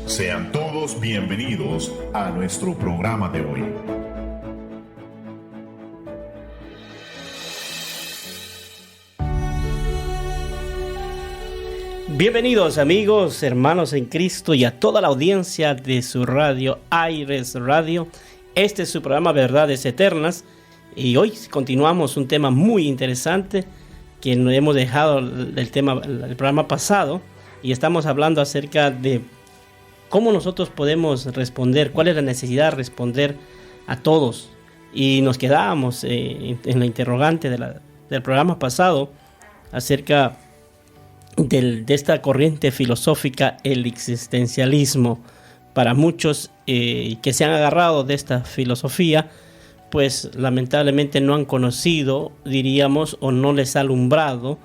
Sean todos bienvenidos a nuestro programa de hoy. Bienvenidos amigos, hermanos en Cristo y a toda la audiencia de su radio, Aires Radio. Este es su programa Verdades Eternas y hoy continuamos un tema muy interesante que nos hemos dejado el programa pasado y estamos hablando acerca de cómo nosotros podemos responder, cuál es la necesidad de responder a todos. Y nos quedábamos en la interrogante del programa pasado acerca de esta corriente filosófica, el existencialismo. Para muchos que se han agarrado de esta filosofía, pues lamentablemente no han conocido, diríamos, o no les ha alumbrado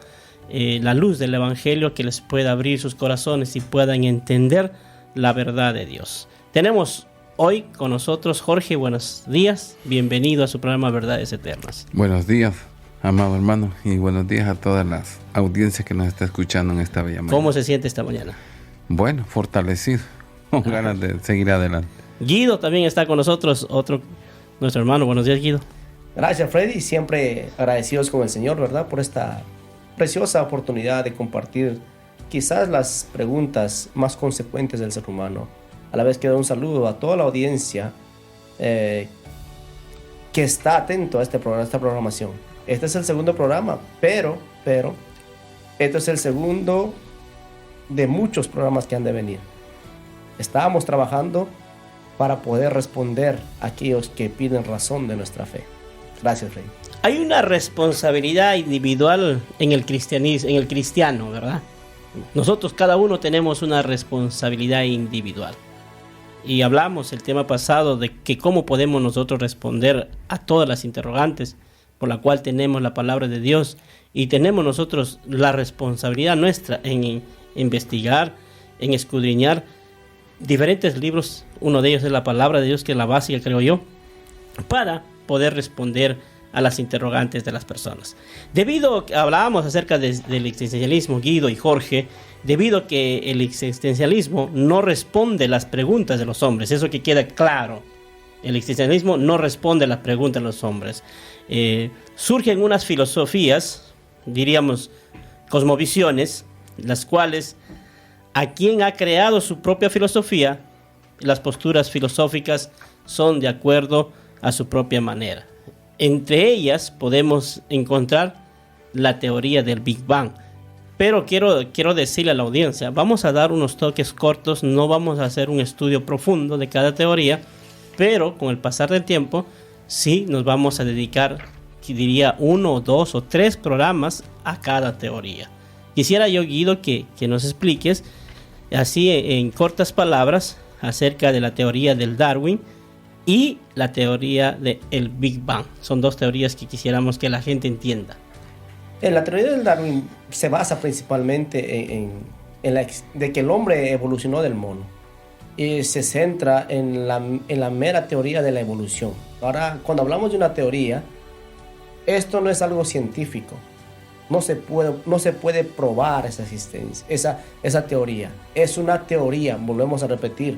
la luz del Evangelio que les pueda abrir sus corazones y puedan entender la verdad de Dios. Tenemos hoy con nosotros Jorge. Buenos días, bienvenido a su programa Verdades Eternas. Buenos días, amado hermano, y buenos días a todas las audiencias que nos está escuchando en esta bella mañana. ¿Cómo se siente esta mañana? Bueno, fortalecido, con ganas de seguir adelante. Guido también está con nosotros, nuestro hermano. Buenos días, Guido. Gracias, Freddy, siempre agradecidos con el Señor, ¿verdad? Por esta preciosa oportunidad de compartir quizás las preguntas más consecuentes del ser humano. A la vez quiero dar un saludo a toda la audiencia que está atento a esta programación. Este es el segundo programa, pero este es el segundo de muchos programas que han de venir. Estábamos trabajando para poder responder a aquellos que piden razón de nuestra fe. Gracias, Rey. Hay una responsabilidad individual en el cristiano, ¿verdad? Nosotros cada uno tenemos una responsabilidad individual. Y hablamos el tema pasado de que cómo podemos nosotros responder a todas las interrogantes por la cual tenemos la palabra de Dios, y tenemos nosotros la responsabilidad nuestra en investigar, en escudriñar diferentes libros. Uno de ellos es la palabra de Dios, que es la básica, creo yo, para poder responder a las interrogantes de las personas. Debido a hablábamos acerca del existencialismo, Guido y Jorge, debido a que el existencialismo no responde las preguntas de los hombres, eso que queda claro. El existencialismo no responde a las preguntas de los hombres. Surgen unas filosofías, diríamos cosmovisiones, las cuales a quien ha creado su propia filosofía, las posturas filosóficas son de acuerdo a su propia manera. Entre ellas podemos encontrar la teoría del Big Bang. Pero quiero decirle a la audiencia, vamos a dar unos toques cortos, no vamos a hacer un estudio profundo de cada teoría, pero con el pasar del tiempo sí nos vamos a dedicar, diría, 1, 2 o 3 programas a cada teoría. Quisiera yo, Guido, que nos expliques así en cortas palabras acerca de la teoría del Darwin y la teoría del Big Bang. Son dos teorías que quisiéramos que la gente entienda. La teoría del Darwin se basa principalmente de que el hombre evolucionó del mono y se centra en la mera teoría de la evolución. Ahora, cuando hablamos de una teoría, esto no es algo científico. No se puede probar esa existencia, esa teoría. Es una teoría, volvemos a repetir.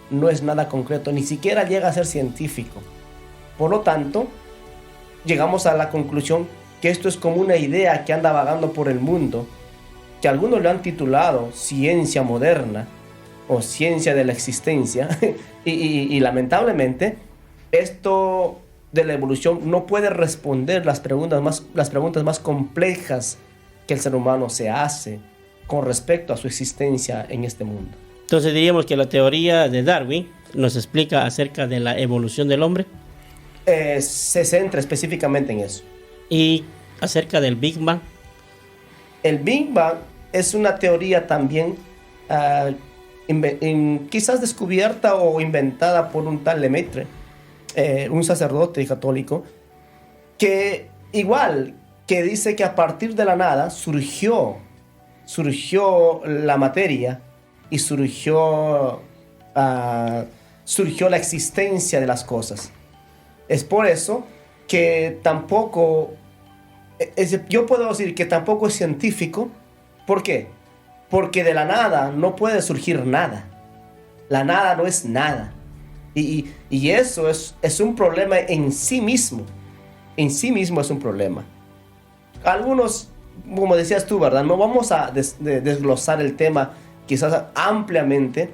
No es nada concreto, ni siquiera llega a ser científico. Por lo tanto, llegamos a la conclusión que esto es como una idea que anda vagando por el mundo, que algunos le han titulado ciencia moderna o ciencia de la existencia, y lamentablemente esto de la evolución no puede responder las preguntas más complejas que el ser humano se hace con respecto a su existencia en este mundo. Entonces diríamos que la teoría de Darwin nos explica acerca de la evolución del hombre. Se centra específicamente en eso. Y acerca del Big Bang. El Big Bang es una teoría también quizás descubierta o inventada por un tal Lemaitre, un sacerdote católico, que igual, que dice que a partir de la nada surgió la materia y surgió la existencia de las cosas. Es por eso que tampoco, yo puedo decir que tampoco es científico. ¿Por qué? Porque de la nada no puede surgir nada. La nada no es nada. Y eso es un problema en sí mismo. En sí mismo es un problema. Algunos, como decías tú, ¿verdad? No vamos a desglosar el tema quizás ampliamente,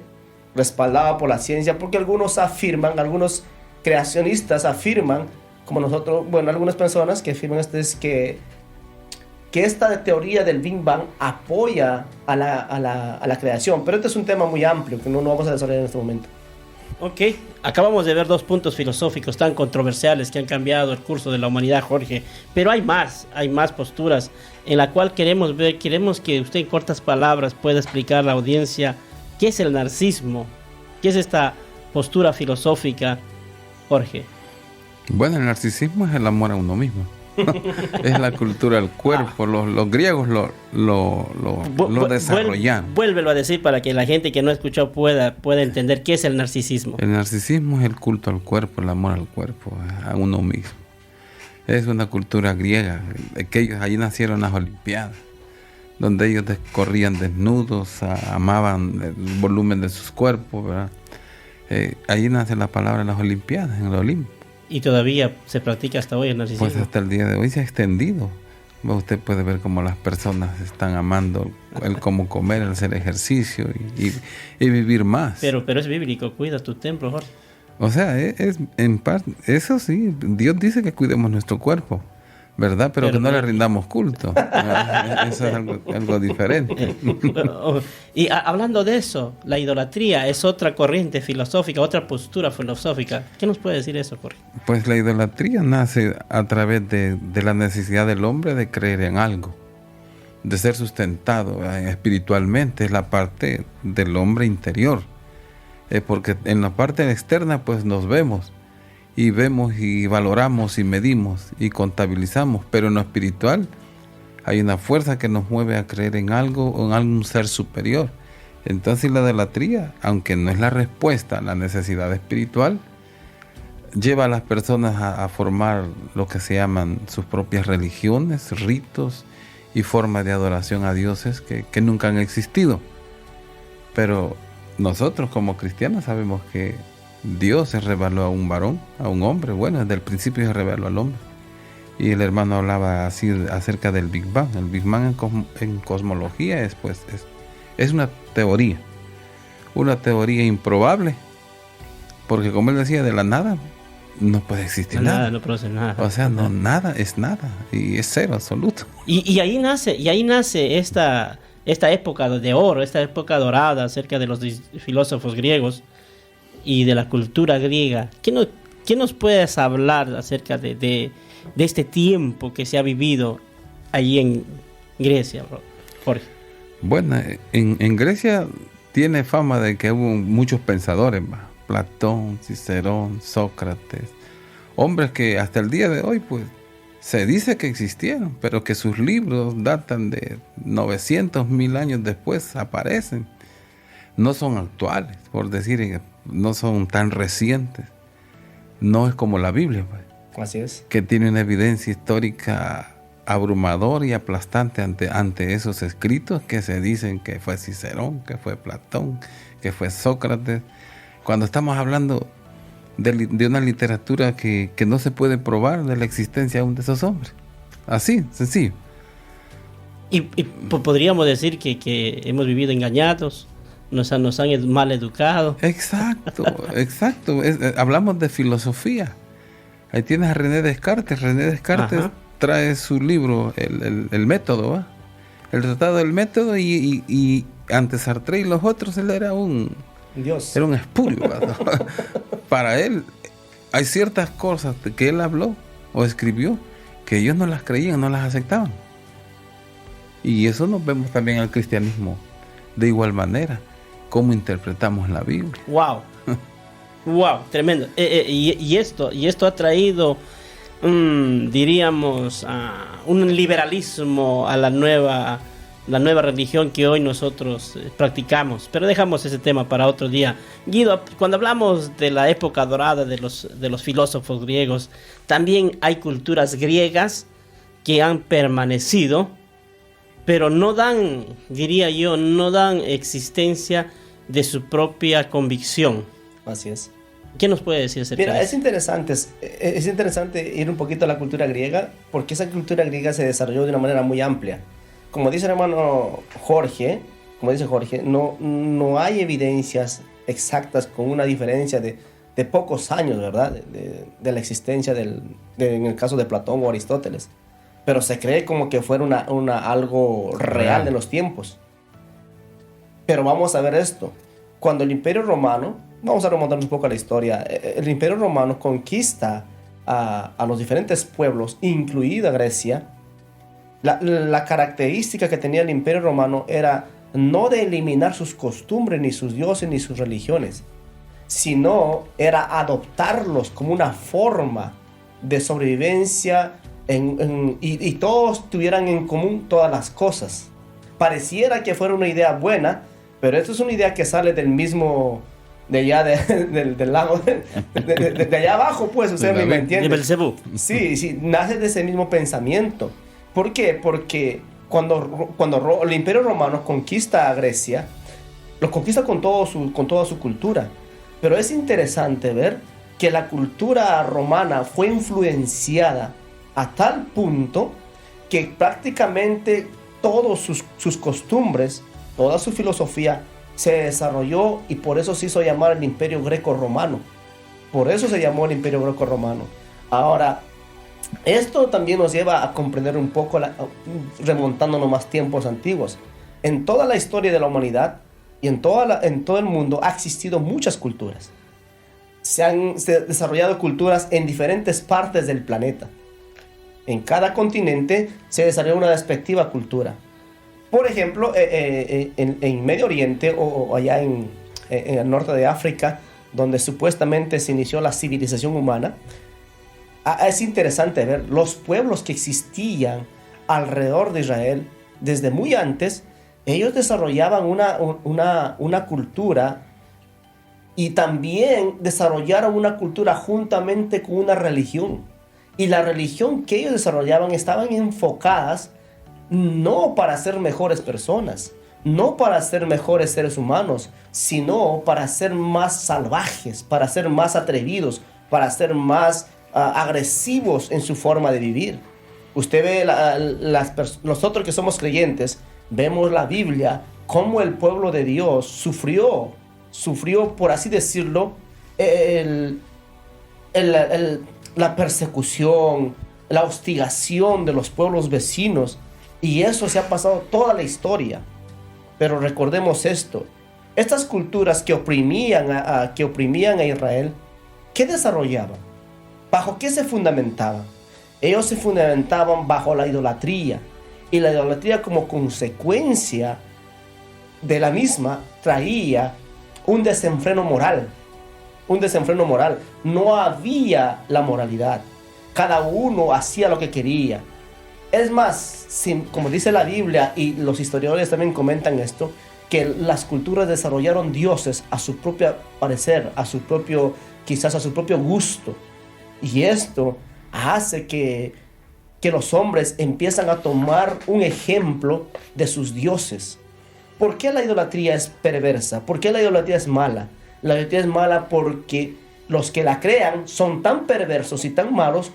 respaldado por la ciencia, porque algunos creacionistas afirman, como nosotros, bueno, algunas personas que afirman que esta teoría del Big Bang apoya a la creación. Pero este es un tema muy amplio que no vamos a desarrollar en este momento. Ok, acabamos de ver dos puntos filosóficos tan controversiales que han cambiado el curso de la humanidad, Jorge. Pero hay más posturas en la cual queremos que usted en cortas palabras pueda explicar a la audiencia qué es el narcisismo, qué es esta postura filosófica, Jorge. Bueno, el narcisismo es el amor a uno mismo. Es la cultura del cuerpo. Los griegos lo desarrollaron. Vuélvelo a decir para que la gente que no ha escuchado pueda entender qué es el narcisismo. El narcisismo es el culto al cuerpo, el amor al cuerpo, a uno mismo. Es una cultura griega. Allí nacieron las Olimpiadas, donde ellos corrían desnudos, amaban el volumen de sus cuerpos, ¿verdad? Allí nace la palabra de las Olimpiadas, en el Olimpo. Y todavía se practica hasta hoy el narcisismo. Pues hasta el día de hoy se ha extendido. Usted puede ver cómo las personas están amando el cómo comer, el hacer ejercicio y vivir más. Pero es bíblico, cuida tu templo, Jorge. O sea, es en parte, eso sí, Dios dice que cuidemos nuestro cuerpo, ¿verdad? Pero que no le rindamos culto. Eso es algo diferente. Y hablando de eso, la idolatría es otra corriente filosófica, otra postura filosófica. ¿Qué nos puede decir eso, Jorge? Pues la idolatría nace a través de la necesidad del hombre de creer en algo, de ser sustentado espiritualmente. Es la parte del hombre interior. Porque en la parte externa pues nos vemos y valoramos y medimos y contabilizamos, pero en lo espiritual hay una fuerza que nos mueve a creer en algo o en algún ser superior. Entonces la idolatría, aunque no es la respuesta a la necesidad espiritual, lleva a las personas a formar lo que se llaman sus propias religiones, ritos y formas de adoración a dioses que nunca han existido. Pero nosotros como cristianos sabemos que Dios se reveló a un varón, a un hombre. Bueno, desde el principio se reveló al hombre. Y el hermano hablaba así acerca del Big Bang. El Big Bang en cosmología es una teoría improbable, porque como él decía, de la nada no puede existir nada. No produce nada. O sea, no, nada es nada y es cero absoluto. Y ahí nace esta época de oro, esta época dorada acerca de los filósofos griegos y de la cultura griega. ¿Qué nos puedes hablar acerca de este tiempo que se ha vivido allí en Grecia, Jorge? Bueno, en Grecia tiene fama de que hubo muchos pensadores, Platón, Cicerón, Sócrates, hombres que hasta el día de hoy pues se dice que existieron, pero que sus libros datan de 900, 1000 años después, aparecen. No son actuales, por decir, no son tan recientes. No es como la Biblia, pues, Así es. que tiene una evidencia histórica abrumadora y aplastante ante esos escritos que se dicen que fue Cicerón, que fue Platón, que fue Sócrates. Cuando estamos hablando de una literatura que no se puede probar de la existencia aún de esos hombres. Así, sencillo. Y podríamos decir que hemos vivido engañados, nos han mal educado. Exacto. Hablamos de filosofía. Ahí tienes a René Descartes. René Descartes Ajá. trae su libro, el método, ¿va? El tratado del método, y ante Sartre y los otros, él era un Dios. Era un espurio. Para él hay ciertas cosas que él habló o escribió que ellos no las creían, no las aceptaban. Y eso nos vemos también al cristianismo de igual manera. ¿Cómo interpretamos la Biblia? ¡Wow! ¡Wow! Tremendo. Y esto ha traído, diríamos, un liberalismo a la nueva religión que hoy nosotros practicamos. Pero dejamos ese tema para otro día. Guido, cuando hablamos de la época dorada de los filósofos griegos, también hay culturas griegas que han permanecido, pero no dan, diría yo, no dan existencia de su propia convicción. Así es. ¿Qué nos puede decir acerca de Mira, eso? es interesante ir un poquito a la cultura griega, porque esa cultura griega se desarrolló de una manera muy amplia. Como dice el hermano Jorge, no hay evidencias exactas con una diferencia de pocos años, ¿verdad? De la existencia en el caso de Platón o Aristóteles. Pero se cree como que fuera algo real de los tiempos. Pero vamos a ver esto. Cuando el Imperio Romano, vamos a remontarnos un poco a la historia, el Imperio Romano conquista a los diferentes pueblos, incluida Grecia. La característica que tenía el Imperio Romano era no de eliminar sus costumbres, ni sus dioses, ni sus religiones, sino era adoptarlos como una forma de sobrevivencia y todos tuvieran en común todas las cosas. Pareciera que fuera una idea buena, pero esto es una idea que sale del mismo, de allá del lago, de allá abajo, pues, usted me entiende. De Belcebú. Sí, nace de ese mismo pensamiento. ¿Por qué? Porque cuando el Imperio Romano conquista a Grecia, lo conquista con toda su cultura. Pero es interesante ver que la cultura romana fue influenciada a tal punto que prácticamente todas sus costumbres, toda su filosofía se desarrolló, y por eso se hizo llamar el Imperio Greco-Romano. Por eso se llamó el Imperio Greco-Romano. Ahora, esto también nos lleva a comprender un poco, remontándonos más tiempos antiguos. En toda la historia de la humanidad y en todo el mundo ha existido muchas culturas. Se han desarrollado culturas en diferentes partes del planeta. En cada continente se desarrolla una respectiva cultura. Por ejemplo, en Medio Oriente o allá en el norte de África, donde supuestamente se inició la civilización humana, es interesante ver los pueblos que existían alrededor de Israel desde muy antes. Ellos desarrollaban una cultura, y también desarrollaron una cultura juntamente con una religión. Y la religión que ellos desarrollaban estaban enfocadas no para ser mejores personas, no para ser mejores seres humanos, sino para ser más salvajes, para ser más atrevidos, para ser más agresivos en su forma de vivir. Usted ve nosotros que somos creyentes, vemos la Biblia, cómo el pueblo de Dios sufrió, por así decirlo, la persecución, la hostigación de los pueblos vecinos, y eso se ha pasado toda la historia. Pero recordemos esto: estas culturas que oprimían a Israel, ¿qué desarrollaban? ¿Bajo qué se fundamentaban? Ellos se fundamentaban bajo la idolatría, y la idolatría, como consecuencia de la misma, traía un desenfreno moral. No había la moralidad. Cada uno hacía lo que quería. Es más, como dice la Biblia, y los historiadores también comentan esto, que las culturas desarrollaron dioses a su propio parecer, quizás a su propio gusto. Y esto hace que los hombres empiezan a tomar un ejemplo de sus dioses. ¿Por qué la idolatría es perversa? ¿Por qué la idolatría es mala? La idolatría es mala porque los que la crean son tan perversos y tan malos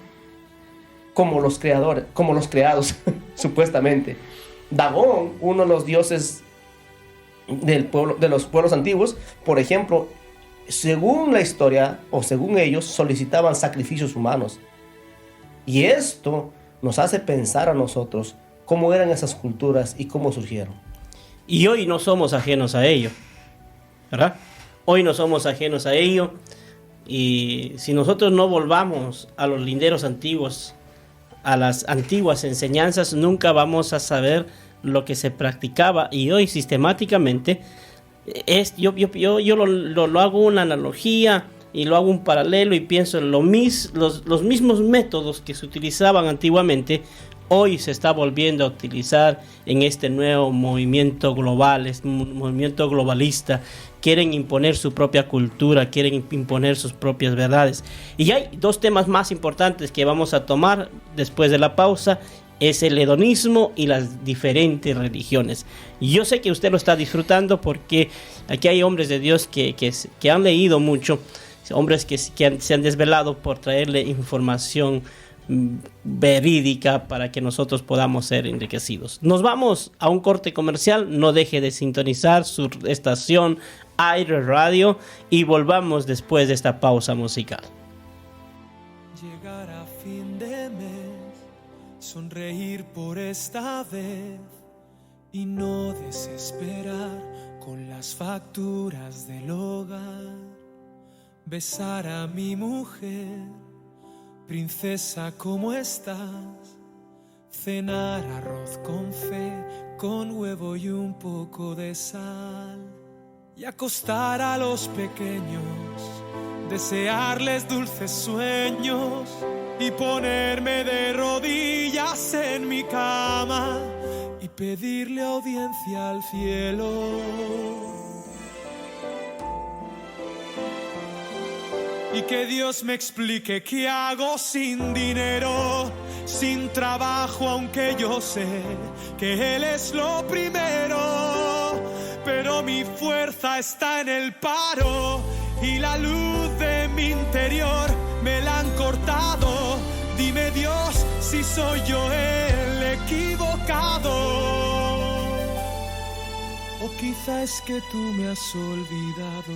como los creados, supuestamente. Dagón, uno de los dioses de los pueblos antiguos, por ejemplo, según la historia, o según ellos, solicitaban sacrificios humanos. Y esto nos hace pensar a nosotros cómo eran esas culturas y cómo surgieron. Y hoy no somos ajenos a ello, ¿verdad? Hoy no somos ajenos a ello. Y si nosotros no volvamos a los linderos antiguos, a las antiguas enseñanzas, nunca vamos a saber lo que se practicaba. Y hoy sistemáticamente yo lo hago una analogía y lo hago un paralelo, y pienso en los mismos métodos que se utilizaban antiguamente, hoy se está volviendo a utilizar en este nuevo movimiento global, este movimiento globalista. Quieren imponer su propia cultura, quieren imponer sus propias verdades. Y hay dos temas más importantes que vamos a tomar después de la pausa, es el hedonismo y las diferentes religiones. Y yo sé que usted lo está disfrutando porque aquí hay hombres de Dios que han leído mucho, hombres que se han desvelado por traerle información verídica para que nosotros podamos ser enriquecidos. Nos vamos a un corte comercial. No deje de sintonizar su estación Aire Radio y volvamos después de esta pausa musical. Llegar a fin de mes, sonreír por esta vez y no desesperar con las facturas del hogar. Besar a mi mujer, princesa, ¿cómo estás? Cenar arroz con fe, con huevo y un poco de sal. Y acostar a los pequeños, desearles dulces sueños y ponerme de rodillas en mi cama y pedirle audiencia al cielo. Y que Dios me explique qué hago sin dinero, sin trabajo, aunque yo sé que Él es lo primero. Pero mi fuerza está en el paro y la luz de mi interior me la han cortado. Dime, Dios, si soy yo el equivocado, o quizá es que tú me has olvidado.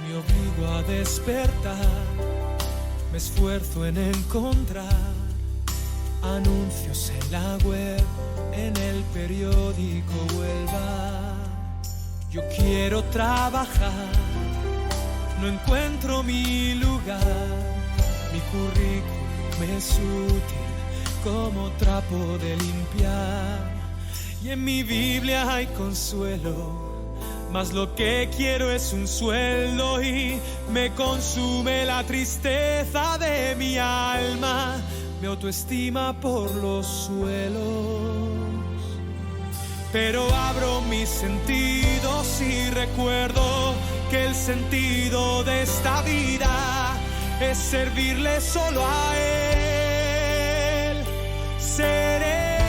Me obligo a despertar, me esfuerzo en encontrar anuncios en la web, en el periódico o el bar. Yo quiero trabajar, no encuentro mi lugar. Mi currículum es útil como trapo de limpiar. Y en mi Biblia hay consuelo, mas lo que quiero es un sueldo y me consume la tristeza de mi alma, mi autoestima por los suelos. Pero abro mis sentidos y recuerdo que el sentido de esta vida es servirle solo a Él. Seré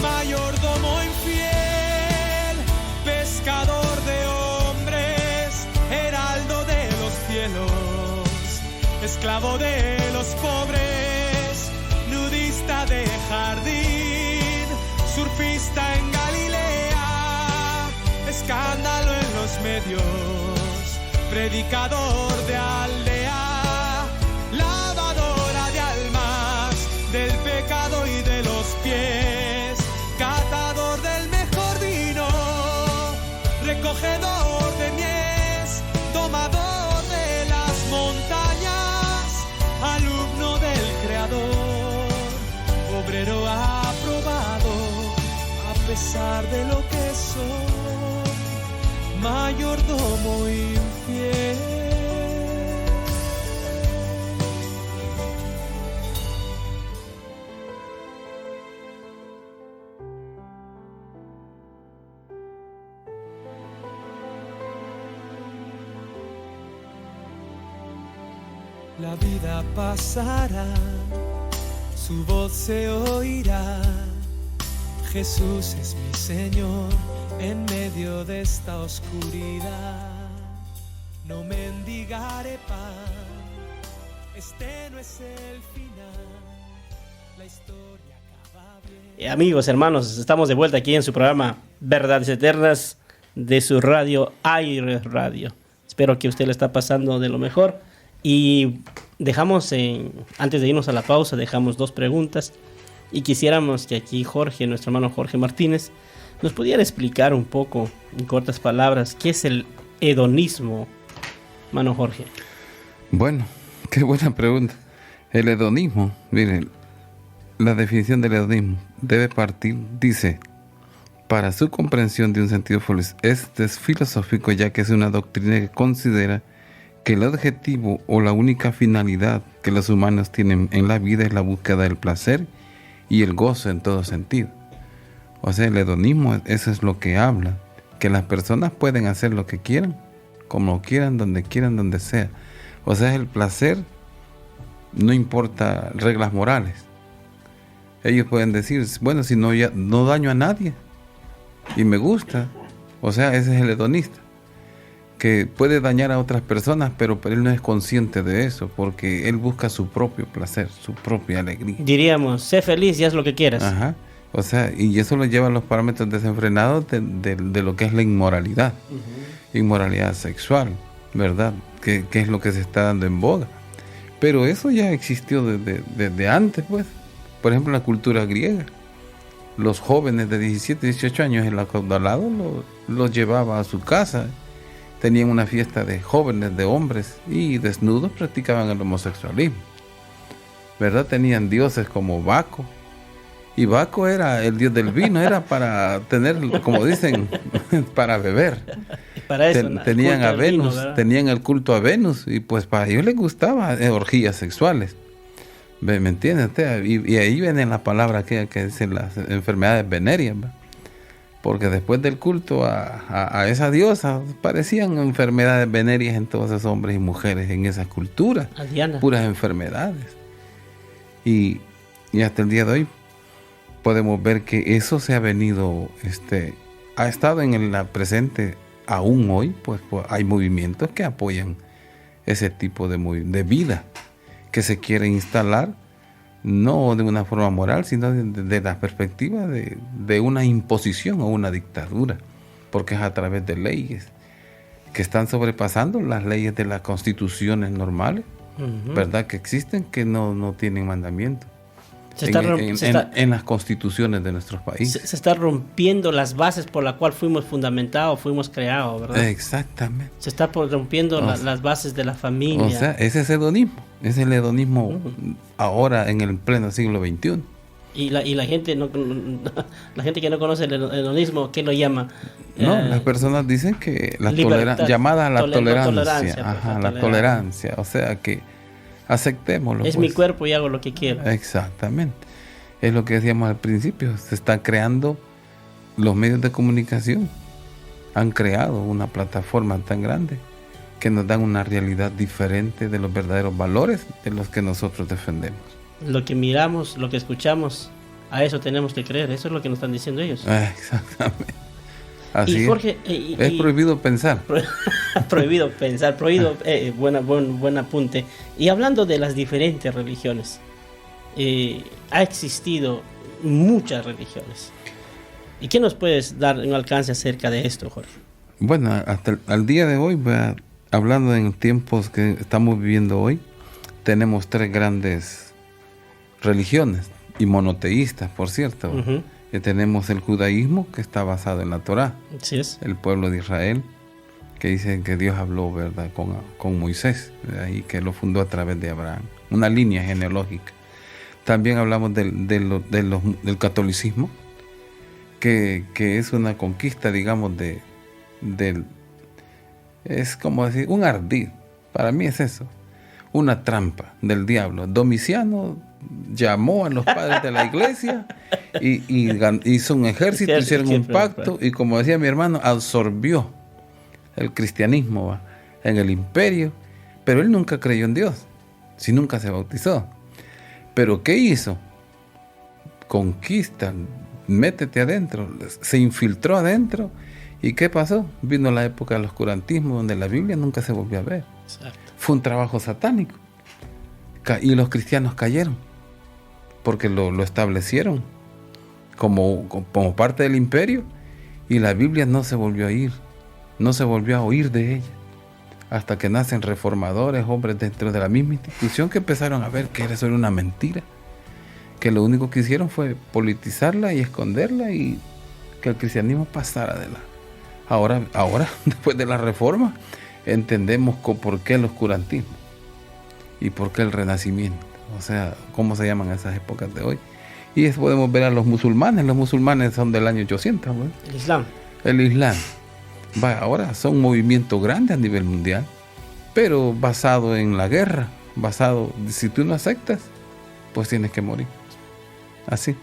mayordomo infiel, pescador de hombres, heraldo de los cielos, esclavo de los pobres, nudista de jardín, surfista en Galilea, escándalo en los medios, predicador de aldea, lavadora de almas, del pecado y de los pies, catador del mejor vino, recogedor de mies, tomador de las montañas, alumno del Creador, obrero aprobado, a pesar de lo que soy, mayordomo infiel. La vida pasará, su voz se oirá. Jesús es mi Señor en medio de esta oscuridad. No mendigaré pan, este no es el final. La historia acaba bien. Amigos, hermanos, estamos de vuelta aquí en su programa Verdades Eternas de su radio Aire Radio. Espero que usted le está pasando de lo mejor. Y dejamos, antes de irnos a la pausa, dejamos 2 preguntas. Y quisiéramos que aquí Jorge, nuestro hermano Jorge Martínez, nos pudiera explicar un poco, en cortas palabras, qué es el hedonismo, hermano Jorge. Bueno, qué buena pregunta. El hedonismo, miren, la definición del hedonismo debe partir, dice, para su comprensión de un sentido es filosófico, ya que es una doctrina que considera que el objetivo o la única finalidad que los humanos tienen en la vida es la búsqueda del placer y el gozo en todo sentido. O sea, el hedonismo, eso es lo que habla, que las personas pueden hacer lo que quieran, como quieran, donde sea. O sea, el placer no importa reglas morales. Ellos pueden decir, bueno, si no daño a nadie y me gusta. O sea, ese es el hedonista, que puede dañar a otras personas, pero él no es consciente de eso, porque él busca su propio placer, su propia alegría. Diríamos, sé feliz y haz lo que quieras. Ajá. O sea, y eso lo lleva a los parámetros desenfrenados de lo que es la inmoralidad. Inmoralidad sexual, ¿verdad? Que es lo que se está dando en boga. Pero eso ya existió desde antes, pues. Por ejemplo, en la cultura griega. Los jóvenes de 17, 18 años, el acaudalado los llevaba a su casa. Tenían una fiesta de jóvenes, de hombres, y desnudos practicaban el homosexualismo. ¿Verdad? Tenían dioses como Baco. Y Baco era el dios del vino, era para tener, como dicen, para beber. Para eso, tenían a Venus, vino, tenían el culto a Venus, y pues para ellos les gustaba orgías sexuales. ¿Me entiendes? Y ahí viene la palabra que dice las enfermedades venéreas, ¿verdad? Porque después del culto a esa diosa, parecían enfermedades venéreas en todos esos hombres y mujeres en esa cultura. A Diana. Puras enfermedades. Y hasta el día de hoy podemos ver que eso se ha venido, ha estado en la presente aún hoy, pues hay movimientos que apoyan ese tipo de vida que se quiere instalar, no de una forma moral, sino de la perspectiva de una imposición o una dictadura, porque es a través de leyes que están sobrepasando las leyes de las constituciones normales, ¿verdad? Que existen, que no tienen mandamiento. En las constituciones de nuestros países. Se está rompiendo las bases por las cuales fuimos fundamentados, fuimos creados, ¿verdad? Exactamente. Se está rompiendo las bases de la familia. O sea, ese es hedonismo. Es el hedonismo ahora en el pleno siglo XXI. Y la gente la gente que no conoce el hedonismo, ¿qué lo llama? No, las personas dicen que la llamada a la tolerancia. Ajá, la tolerancia. O sea que aceptémoslo. Es pues. mi cuerpo y hago lo que quiero. Exactamente. Es lo que decíamos al principio. Se están creando los medios de comunicación. Han creado una plataforma tan grande que nos dan una realidad diferente de los verdaderos valores de los que nosotros defendemos. Lo que miramos, lo que escuchamos, a eso tenemos que creer. Eso es lo que nos están diciendo ellos. Exactamente. Así y Jorge, es prohibido pensar. Prohibido pensar, prohibido, buen apunte. Y hablando de las diferentes religiones, ha existido muchas religiones. ¿Y qué nos puedes dar un alcance acerca de esto, Jorge? Bueno, hasta al día de hoy, hablando en tiempos que estamos viviendo hoy, tenemos 3 grandes religiones y monoteístas, por cierto. Tenemos el judaísmo, que está basado en la Torá. Así es. El pueblo de Israel, que dice que Dios habló, ¿verdad?, con Moisés, y que lo fundó a través de Abraham. Una línea genealógica. También hablamos del catolicismo, que es una conquista, digamos, es como decir, un ardid. Para mí es eso. Una trampa del diablo. Domiciano llamó a los padres de la iglesia y hizo un ejército, hicieron un pacto, y como decía mi hermano, absorbió el cristianismo en el imperio, pero él nunca creyó en Dios, si nunca se bautizó. Pero ¿qué hizo? Conquista, métete adentro, se infiltró adentro. ¿Y qué pasó? Vino la época del oscurantismo, donde la Biblia nunca se volvió a ver. Exacto. Fue un trabajo satánico. Y los cristianos cayeron, porque lo establecieron como parte del imperio, y la Biblia no se volvió a ir, no se volvió a oír de ella, hasta que nacen reformadores, hombres dentro de la misma institución, que empezaron a ver que eso era una mentira, que lo único que hicieron fue politizarla y esconderla, y que el cristianismo pasara de la... Ahora, después de la reforma, entendemos por qué el oscurantismo y por qué el renacimiento, o sea, cómo se llaman esas épocas de hoy. Y eso podemos ver a los musulmanes son del año 800, ¿no? El Islam. Ahora son un movimiento grande a nivel mundial, pero basado en la guerra, si tú no aceptas, pues tienes que morir. Así.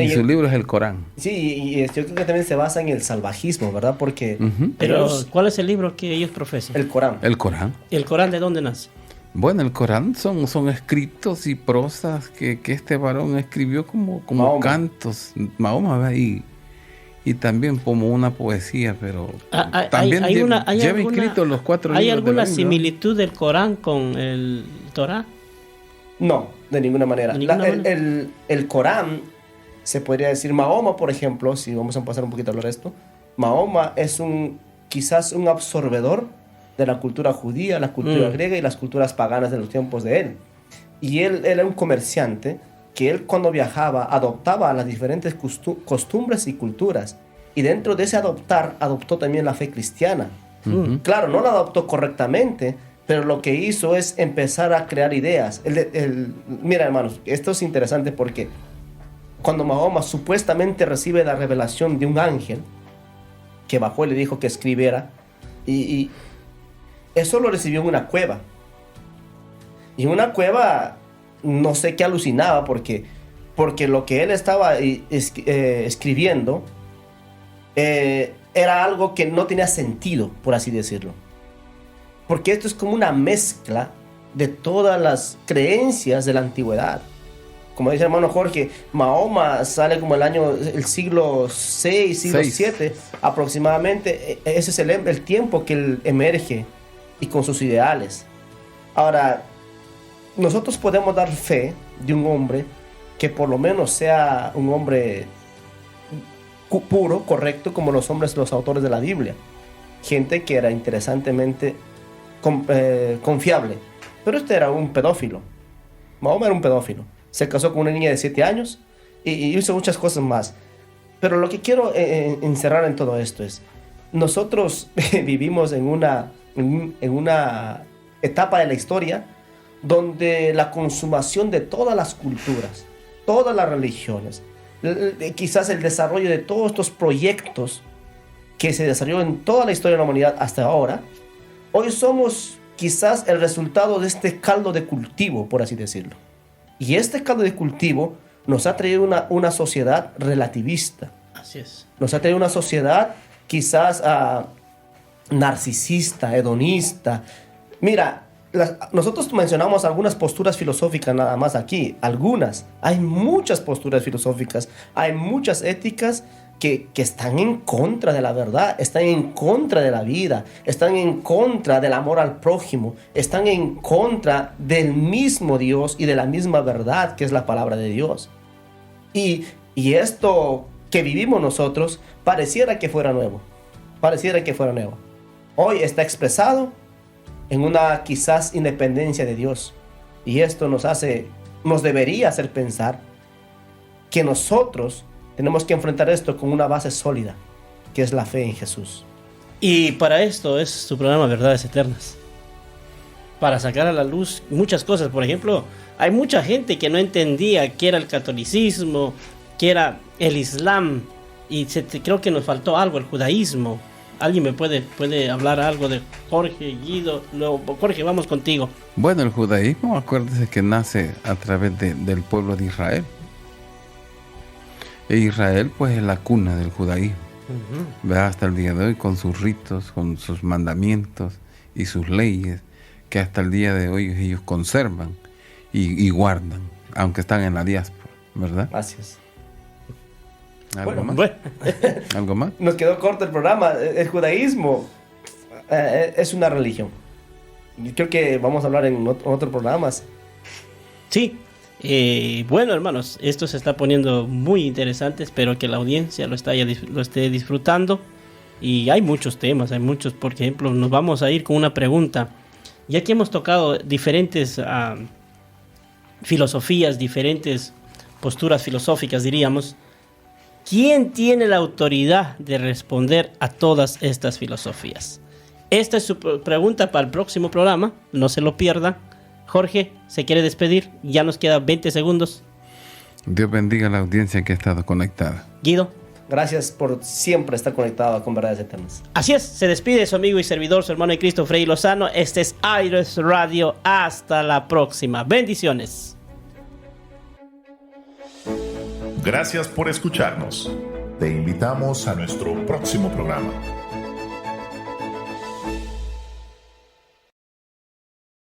Y su libro es el Corán. Sí, y yo creo que también se basa en el salvajismo, ¿verdad? Porque Pero, ellos- ¿cuál es el libro que ellos profesan? el Corán. El Corán. ¿El Corán de dónde nace? Bueno, el Corán son escritos y prosas que este varón escribió como Mahoma. cantos. Mahoma, ¿verdad? Y también como una poesía, pero Hay también lleva alguna- escritos los 4 ¿Hay libros de la alguna Biblia. similitud del Corán con el Torá? No, de ninguna manera. De ninguna manera. El Corán, se podría decir, Mahoma, por ejemplo, si vamos a pasar un poquito a hablar de esto, Mahoma es quizás un absorbedor de la cultura judía, la cultura griega y las culturas paganas de los tiempos de él. Y él era un comerciante que él cuando viajaba adoptaba las diferentes costumbres y culturas. Y dentro de ese adoptar, adoptó también la fe cristiana. Claro, no la adoptó correctamente, pero lo que hizo es empezar a crear ideas. Mira, hermanos, esto es interesante porque cuando Mahoma supuestamente recibe la revelación de un ángel que bajó y le dijo que escribiera, y eso lo recibió en una cueva. Y en una cueva, no sé qué alucinaba, porque lo que él estaba escribiendo era algo que no tenía sentido, por así decirlo. Porque esto es como una mezcla de todas las creencias de la antigüedad. Como dice el hermano Jorge, Mahoma sale como el siglo VI, siglo VII aproximadamente. Ese es el tiempo que él emerge y con sus ideales. Ahora, nosotros podemos dar fe de un hombre que por lo menos sea un hombre puro, correcto, como los autores de la Biblia. Gente que era interesantemente confiable. Pero este era un pedófilo. Mahoma era un pedófilo. Se casó con una niña de 7 años y hizo muchas cosas más. Pero lo que quiero encerrar en todo esto es, nosotros vivimos en una etapa de la historia donde la consumación de todas las culturas, todas las religiones, quizás el desarrollo de todos estos proyectos que se desarrolló en toda la historia de la humanidad hasta ahora, hoy somos quizás el resultado de este caldo de cultivo, por así decirlo. Y este caldo de cultivo nos ha traído una sociedad relativista. Así es. Nos ha traído una sociedad quizás narcisista, hedonista. Mira, nosotros mencionamos algunas posturas filosóficas nada más aquí. Algunas. Hay muchas posturas filosóficas. Hay muchas éticas que están en contra de la verdad, están en contra de la vida, están en contra del amor al prójimo, están en contra del mismo Dios y de la misma verdad que es la palabra de Dios. Y esto que vivimos nosotros pareciera que fuera nuevo. Pareciera que fuera nuevo. Hoy está expresado en una quizás independencia de Dios. Y esto nos debería hacer pensar que nosotros tenemos que enfrentar esto con una base sólida, que es la fe en Jesús. Y para esto es su programa Verdades Eternas. Para sacar a la luz muchas cosas. Por ejemplo, hay mucha gente que no entendía qué era el catolicismo, qué era el islam. Y creo que nos faltó algo, el judaísmo. ¿Alguien me puede hablar algo de Jorge, Guido? Luego, Jorge, vamos contigo. Bueno, el judaísmo, acuérdese que nace a través del pueblo de Israel. E Israel, pues, es la cuna del judaísmo. ¿Verdad? Hasta el día de hoy, con sus ritos, con sus mandamientos y sus leyes, que hasta el día de hoy ellos conservan y guardan, aunque están en la diáspora, ¿verdad? Gracias. ¿Algo más? Bueno. ¿Algo más? Nos quedó corto el programa. El judaísmo es una religión. Yo creo que vamos a hablar en otros programas. Sí. Bueno, hermanos, esto se está poniendo muy interesante. Espero que la audiencia lo esté disfrutando. Y hay muchos temas, hay muchos. Por ejemplo, nos vamos a ir con una pregunta. Ya que hemos tocado diferentes filosofías, diferentes posturas filosóficas, diríamos, ¿quién tiene la autoridad de responder a todas estas filosofías? Esta es su pregunta para el próximo programa. No se lo pierda. Jorge, ¿se quiere despedir? Ya nos quedan 20 segundos. Dios bendiga a la audiencia que ha estado conectada. Guido. Gracias por siempre estar conectado con Verdades Eternas. Así es, se despide su amigo y servidor, su hermano en Cristo, Freddy Lozano. Este es Aires Radio. Hasta la próxima. Bendiciones. Gracias por escucharnos. Te invitamos a nuestro próximo programa.